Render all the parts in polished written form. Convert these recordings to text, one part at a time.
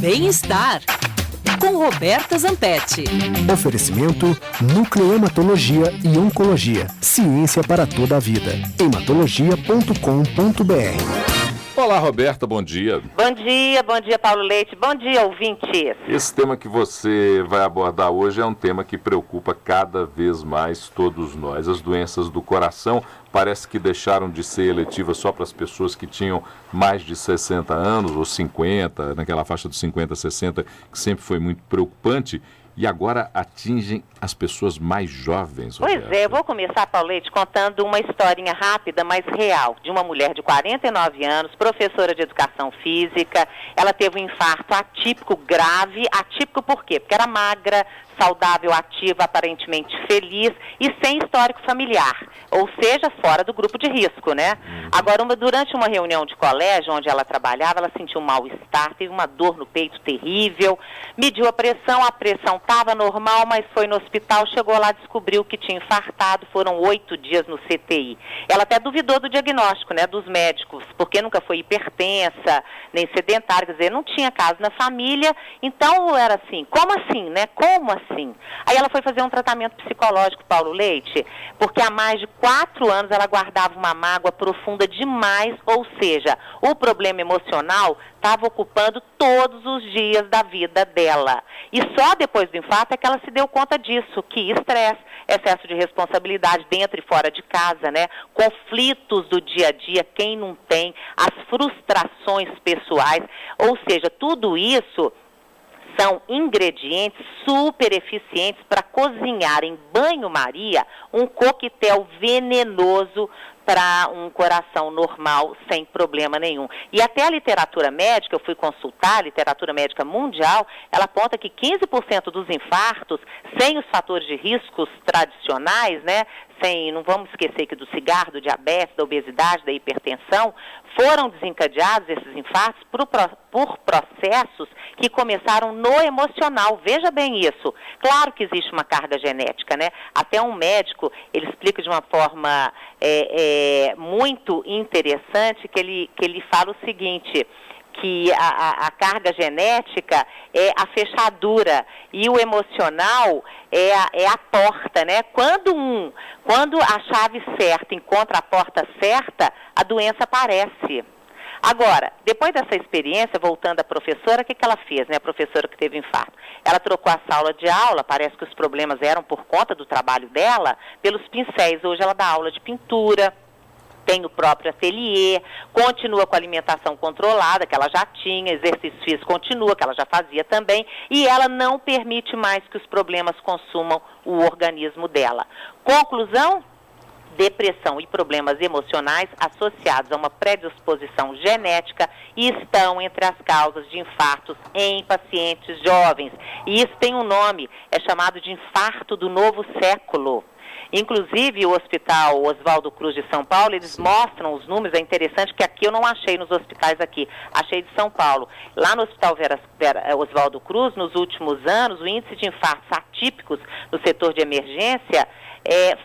Bem-estar, com Roberta Zampetti. Oferecimento Núcleo Hematologia e Oncologia. Ciência para toda a vida. hematologia.com.br. Olá, Roberta, bom dia. Bom dia, Paulo Leite. Bom dia, ouvintes. Esse tema que você vai abordar hoje é um tema que preocupa cada vez mais todos nós. As doenças do coração parece que deixaram de ser eletivas só para as pessoas que tinham mais de 60 anos ou 50, naquela faixa dos 50, 60, que sempre foi muito preocupante. E agora atingem as pessoas mais jovens. Roberta. Pois é, eu vou começar, Paulo Leite, contando uma historinha rápida, mas real, de uma mulher de 49 anos, professora de educação física. Ela teve um infarto atípico grave. Atípico por quê? Porque era magra, saudável, ativa, aparentemente feliz e sem histórico familiar, ou seja, fora do grupo de risco, né? Agora, durante uma reunião de colégio onde ela trabalhava, ela sentiu um mal-estar, teve uma dor no peito terrível, mediu a pressão estava normal, mas foi no hospital, chegou lá, descobriu que tinha infartado, foram 8 dias no CTI. Ela até duvidou do diagnóstico, né, dos médicos, porque nunca foi hipertensa, nem sedentária, quer dizer, não tinha caso na família, então era assim, como assim, né, como assim? Aí ela foi fazer um tratamento psicológico, Paulo Leite, porque há mais de 4 anos ela guardava uma mágoa profunda demais, ou seja, o problema emocional estava ocupando todos os dias da vida dela. E só depois do infarto é que ela se deu conta disso, que estresse, excesso de responsabilidade dentro e fora de casa, né? Conflitos do dia a dia, quem não tem, as frustrações pessoais, ou seja, tudo isso são ingredientes super eficientes para cozinhar em banho-maria um coquetel venenoso para um coração normal, sem problema nenhum. E até a literatura médica, eu fui consultar, a literatura médica mundial, ela aponta que 15% dos infartos, sem os fatores de riscos tradicionais, né, não vamos esquecer que do cigarro, do diabetes, da obesidade, da hipertensão, foram desencadeados esses infartos por processos que começaram no emocional. Veja bem isso. Claro que existe uma carga genética, né? Até um médico, ele explica de uma forma muito interessante que ele fala o seguinte, que a carga genética é a fechadura e o emocional é a porta, né? Quando a chave certa encontra a porta certa, a doença aparece. Agora, depois dessa experiência, voltando à professora, o que ela fez, né? A professora que teve infarto. Ela trocou a sala de aula, parece que os problemas eram por conta do trabalho dela, pelos pincéis. Hoje ela dá aula de pintura, tem o próprio ateliê, continua com a alimentação controlada, que ela já tinha, exercício físico continua, que ela já fazia também, e ela não permite mais que os problemas consumam o organismo dela. Conclusão? Depressão e problemas emocionais associados a uma predisposição genética estão entre as causas de infartos em pacientes jovens. E isso tem um nome, é chamado de infarto do novo século. Inclusive, o Hospital Oswaldo Cruz de São Paulo, eles mostram os números, é interessante que aqui eu não achei nos hospitais aqui, achei de São Paulo. Lá no Hospital Oswaldo Cruz, nos últimos anos, o índice de infartos atípicos no setor de emergência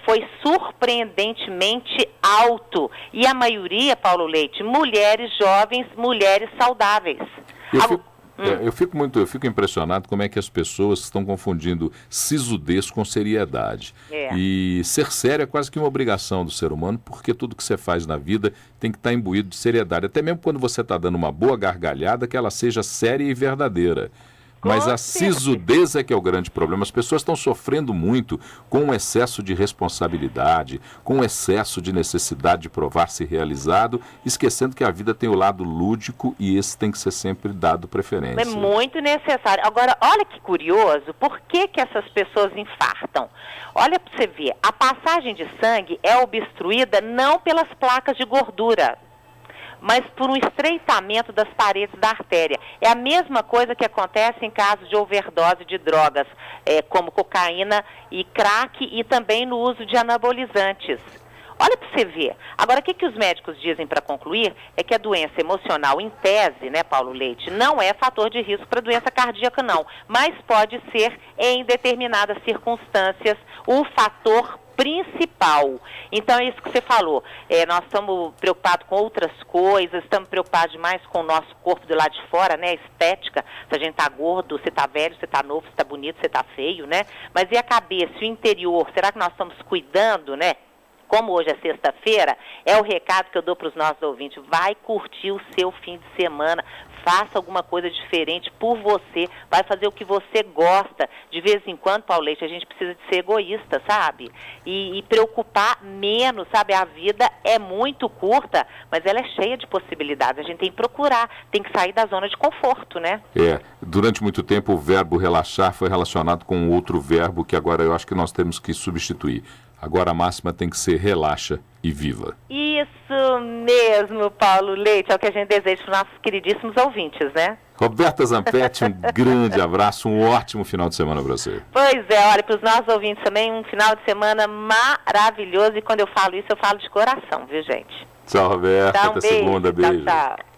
foi surpreendentemente alto. E a maioria, Paulo Leite, mulheres jovens, mulheres saudáveis. Eu fico impressionado como é que as pessoas estão confundindo sisudez com seriedade. E ser sério é quase que uma obrigação do ser humano, porque tudo que você faz na vida tem que estar imbuído de seriedade. Até mesmo quando você está dando uma boa gargalhada, que ela seja séria e verdadeira. Mas a sisudez é que é o grande problema. As pessoas estão sofrendo muito com o excesso de responsabilidade, com o excesso de necessidade de provar-se realizado, esquecendo que a vida tem o lado lúdico e esse tem que ser sempre dado preferência. É muito necessário. Agora, olha que curioso, por que essas pessoas infartam? Olha para você ver, a passagem de sangue é obstruída não pelas placas de gordura, mas por um estreitamento das paredes da artéria. É a mesma coisa que acontece em casos de overdose de drogas, como cocaína e crack, e também no uso de anabolizantes. Olha para você ver. Agora, o que os médicos dizem para concluir é que a doença emocional, em tese, né, Paulo Leite, não é fator de risco para doença cardíaca, não. Mas pode ser, em determinadas circunstâncias, o fator principal principal. Então, é isso que você falou. Nós estamos preocupados com outras coisas, estamos preocupados demais com o nosso corpo do lado de fora, né? A estética, se a gente tá gordo, se tá velho, se tá novo, se tá bonito, se tá feio, né? Mas e a cabeça, o interior? Será que nós estamos cuidando, né? Como hoje é sexta-feira, é o recado que eu dou para os nossos ouvintes. Vai curtir o seu fim de semana, faça alguma coisa diferente por você, vai fazer o que você gosta. De vez em quando, Paulete, a gente precisa de ser egoísta, sabe? E preocupar menos, sabe? A vida é muito curta, mas ela é cheia de possibilidades. A gente tem que procurar, tem que sair da zona de conforto, né? Durante muito tempo o verbo relaxar foi relacionado com outro verbo que agora eu acho que nós temos que substituir. Agora a máxima tem que ser relaxa e viva. Isso mesmo, Paulo Leite, é o que a gente deseja para os nossos queridíssimos ouvintes, né? Roberta Zampetti, um grande abraço, um ótimo final de semana para você. Pois é, olha, para os nossos ouvintes também, um final de semana maravilhoso, e quando eu falo isso, eu falo de coração, viu, gente? Tchau, Roberta, Então, até segunda, beijo. Tchau, tchau.